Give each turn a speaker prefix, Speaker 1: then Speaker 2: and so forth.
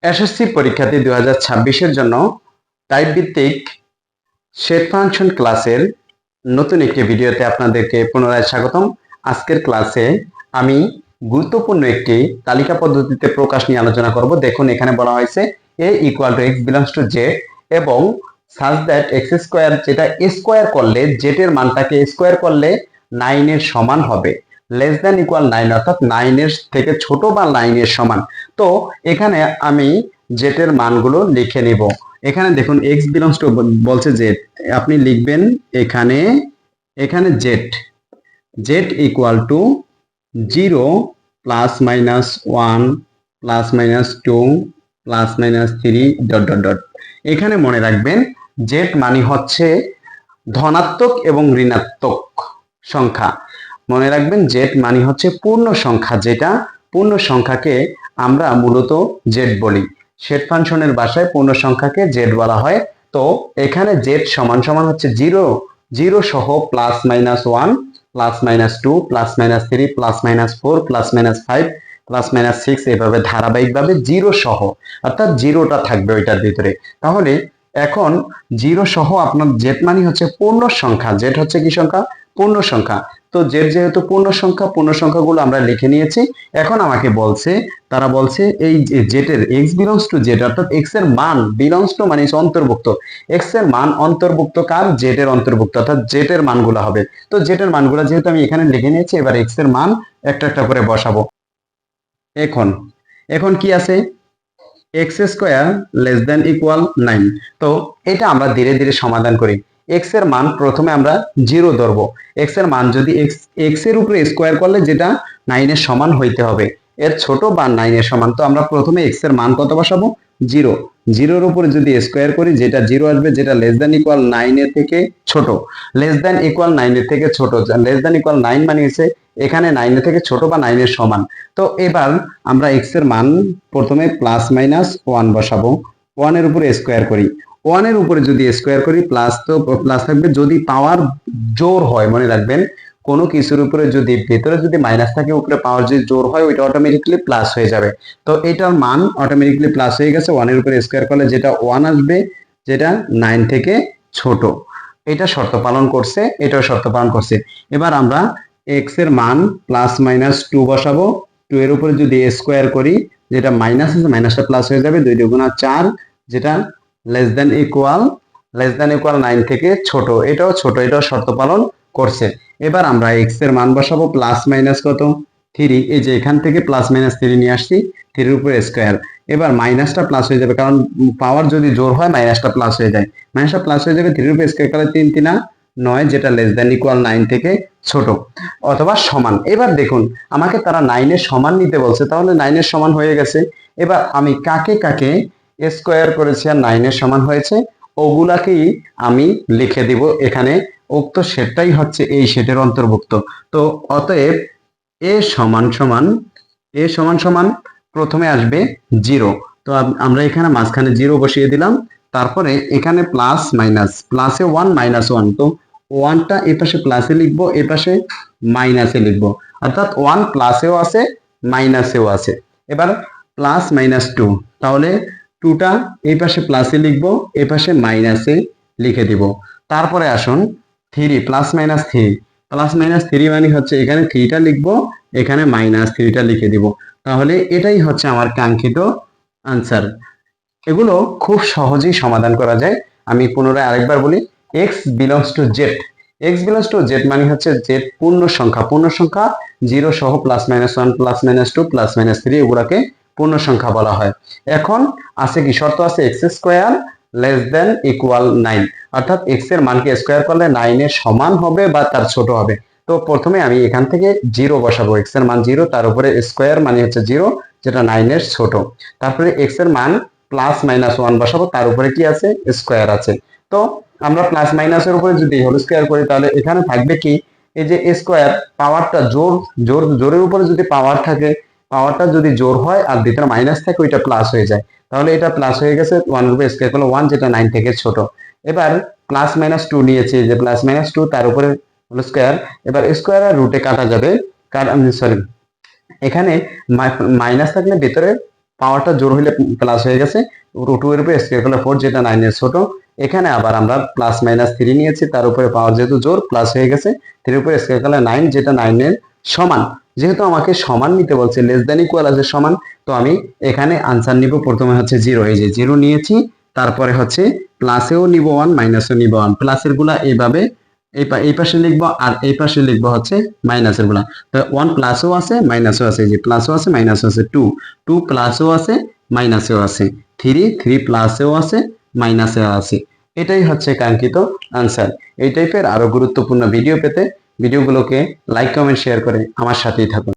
Speaker 1: SSC পরীক্ষার্থী 2026-এর জন্য type ভিত্তিক শেপ ফাংশন ক্লাসের নতুন একটি ভিডিওতে আপনাদেরকে পুনরায় স্বাগতম। আজকের ক্লাসে আমি গুরুত্বপূর্ণ একটি তালিকা পদ্ধতিতে প্রকাশ নিয়ে আলোচনা করব। দেখুন, এখানে বলা হয়েছে a = x belongs to z এবং such that x স্কয়ার, যেটা স্কয়ার করলে z এর মানটাকে স্কয়ার করলে 9 এর সমান হবে, লেস দ্যান ইকুয়াল 9 অর্থাৎ 9 এর থেকে ছোট বা 9 এর সমান। তো এখানে আমি z এর মানগুলো লিখে নিব। এখানে দেখুন x belongs to বলছে z, আপনি লিখবেন এখানে z equal to 0 plus minus 1 plus minus 2 plus minus 3 dot dot dot. এখানে মনে রাখবেন z মানে হচ্ছে ধনাত্মক এবং ঋণাত্মক সংখ্যা। মনে রাখবেন z মানে হচ্ছে পূর্ণ সংখ্যা, যেটা পূর্ণ সংখ্যাকে আমরা মূলত z বলি। শেপ ফাংশনের ভাষায় পূর্ণ সংখ্যাকে z বলা হয়। তো এখানে z সমান সমান হচ্ছে 0 সহ plus minus 1 plus minus 2 plus minus 3 plus minus 4 plus minus 5 plus minus 6, এইভাবে ধারাবাহিকভাবে 0 সহ, অর্থাৎ 0টা থাকবে ওইটার ভিতরে। তাহলে এখন 0 সহ আপনার z মানে হচ্ছে পূর্ণ সংখ্যা। z হচ্ছে কি সংখ্যা? পূর্ণ সংখ্যা। তো z যেহেতু পূর্ণ সংখ্যা, পূর্ণ সংখ্যাগুলো আমরা লিখে নিয়েছি। এখন আমাকে বলছে, তারা বলছে এই z এর x belongs to z, অর্থাৎ x এর মান, belongs to মানে অন্তর্ভুক্ত, x এর মান অন্তর্ভুক্ত কার? z এর অন্তর্ভুক্ত, অর্থাৎ z এর মানগুলো হবে। তো z এর মানগুলো যেহেতু আমি এখানে লিখে নিয়েছি, এবার x এর মান একটা একটা করে বসাবো। এখন কি আছে? x square less than equal 9। তো এটা আমরা ধীরে ধীরে সমাধান করি। x এর মান প্রথমে আমরা 0 ধরবো। x এর মান যদি x এর উপরে স্কয়ার করলে যেটা 9 এর সমান হইতে হবে, এর ছোট বা 9 এর সমান। তো আমরা প্রথমে x এর মান কত বসাবো? 0। 0 এর উপরে যদি স্কয়ার করি, যেটা 0 আসবে, যেটা লেস দ্যান ইকুয়াল 9 এর থেকে ছোট। লেস দ্যান ইকুয়াল 9 এর থেকে ছোট, লেস দ্যান ইকুয়াল 9 মানে হচ্ছে এখানে 9 এর থেকে ছোট বা 9 এর সমান। তো এবার আমরা x এর মান প্রথমে প্লাস মাইনাস 1 বসাবো। 1 এর উপরে স্কয়ার করি, 1 এর উপরে যদি স্কয়ার করি প্লাস, তো প্লাস থাকবে। যদি পাওয়ার জোর হয়, মনে রাখবেন কোনো কিছুর উপরে যদি ভেতরে যদি মাইনাস থাকে, উপরে পাওয়ার যদি জোর হয়, ওইটা অটোমেটিক্যালি প্লাস হয়ে যাবে। তো এটার মান অটোমেটিক্যালি প্লাস হয়ে গেছে। 1 এর উপরে স্কয়ার করলে যেটা 1 আসবে, যেটা 9 থেকে ছোট। এটা শর্ত পালন করছে, এটাও শর্ত পালন করছে। এবার আমরা x এর মান প্লাস মাইনাস 2 বসাবো। 2 এর উপরে যদি স্কয়ার করি, যেটা মাইনাস আছে, মাইনাসটা প্লাস হয়ে যাবে। 2 2 4, যেটা লেস দ্যান ইকুয়াল 9 থেকে ছোট। এটাও ছোট, এটাও শর্ত পালন করছে। এবার আমরা x এর মান বসাবো প্লাস মাইনাস কত? 3। এই যে এখান থেকে প্লাস মাইনাস 3 নিয়ে আসছি, 3 এর উপরে স্কয়ার। এবার মাইনাসটা প্লাস হয়ে যাবে, কারণ পাওয়ার যদি জোর হয় মাইনাসটা প্লাস হয়ে যায়। মাইনাসটা প্লাস হয়ে যাবে, 3 এর উপরে স্কয়ার করলে 3 3 9, যেটা লেস দ্যান ইকুয়াল 9 থেকে ছোট অথবা সমান। এবার দেখুন, আমাকে তারা 9 এর সমান নিতে বলছে, তাহলে 9 এর সমান হয়ে গেছে। এবার আমি কাকে কাকে স্কয়ার করেছি আর 9 এর সমান হয়েছে, ওগুলাকেই আমি লিখে দিব এখানে। উক্ত সেটটাই হচ্ছে এই সেটের অন্তর্ভুক্ত। তো অতএব এ সমান সমান প্রথমে আসবে 0। তো আমরা এখানে মাঝখানে 0 বসিয়ে দিলাম। তারপরে এখানে প্লাস মাইনাস, প্লাসে 1 মাইনাস 1, তো 1টা এই পাশে প্লাসে লিখবো, এই পাশে মাইনাসে লিখবো, অর্থাৎ 1 প্লাসেও আছে মাইনাসেও আছে। এবার প্লাস মাইনাস 2, তাহলে 2টা এই পাশে প্লাসে লিখবো, এই পাশে মাইনাসে লিখে দিব। তারপরে আসুন 3 প্লাস মাইনাস 3, প্লাস মাইনাস 3 মানে হচ্ছে এখানে 3টা লিখবো, এখানে মাইনাস 3টা লিখে দিব। তাহলে এটাই হচ্ছে আমার কাঙ্ক্ষিত আনসার। এগুলো খুব সহজেই সমাধান করা যায়। আমি পুনরায় আরেকবার বলি, x belongs to z। x belongs to z মানে হচ্ছে z পূর্ণ সংখ্যা। পূর্ণ সংখ্যা 0 সহ plus minus 1 plus minus 2 plus minus 3, এগুলাকে পূর্ণ সংখ্যা বলা হয়। এখন আছে কি শর্ত? আছে x square less than equal 9, অর্থাৎ x এর মানকে স্কয়ার করলে 9 এর সমান হবে বা তার ছোট হবে। তো প্রথমে আমি এখান থেকে 0 বসাবো, x এর মান 0, তার উপরে স্কয়ার মানে হচ্ছে 0, যেটা 9 এর ছোট। তারপরে x এর মান প্লাস মাইনাস 1 বসাবো, তার উপরে কি আছে? স্কয়ার আছে। তো আমরা প্লাস মাইনাসের উপরে যদি হোল স্কয়ার করি, তাহলে এখানে থাকবে কি? এই যে স্কয়ার, পাওয়ারটা জোরের উপরে যদি পাওয়ার থাকে, পাওয়ারটা যদি জোর হয় আর ভিতরে মাইনাস থাকে, ওইটা প্লাস হয়ে যায়। তাহলে এটা প্লাস হয়ে গেছে, 1 এর উপরে স্কয়ার করলে 1, যেটা 9 থেকে ছোট। এবার প্লাস মাইনাস 2 নিয়েছি, যে প্লাস মাইনাস 2 তার উপরে হোল স্কয়ার। এবার স্কয়ার আর রুটে কাটা যাবে, কারণ সরি, এখানে মাইনাস থাকলে ভিতরে পাওয়ারটা জোর হইলে প্লাস হয়ে গেছে, রুট 2 এর উপরে স্কয়ার করলে 4, যেটা 9 এর ছোট। এখানে আবার আমরা প্লাস মাইনাস 3 নিয়েছি, তার উপরে পাওয়ার যেহেতু জোর প্লাস হয়ে গেছে, 3 এর উপরে স্কয়ার করলে 9, যেটা 9 এর সমান। যেহেতু আমাকে সমান নিতে বলছে, লেস দ্যান ইকুয়াল আছে সমান, তো আমি এখানে আনসার নিব প্রথমে হচ্ছে 0, এই যে 0 নিয়েছি, তারপরে হচ্ছে প্লাসেও নিব 1, মাইনাসেও নিব 1। প্লাসের গুলা এইভাবে এই পাশে লিখবো, আর এই পাশে লিখবো হচ্ছে মাইনাসের গুলা। তো 1 প্লাসও আছে মাইনাসও আছে, এই যে প্লাসও আছে মাইনাসও আছে, 2 প্লাসও আছে মাইনাসেও আছে, 3 প্লাসেও আছে মাইনাসেও আছে। এটাই হচ্ছে কাঙ্ক্ষিত আনসার। এই টাইপের আরো গুরুত্বপূর্ণ ভিডিও পেতে ভিডিওগুলোকে লাইক, কমেন্ট, শেয়ার করে আমার সাথেই থাকুন।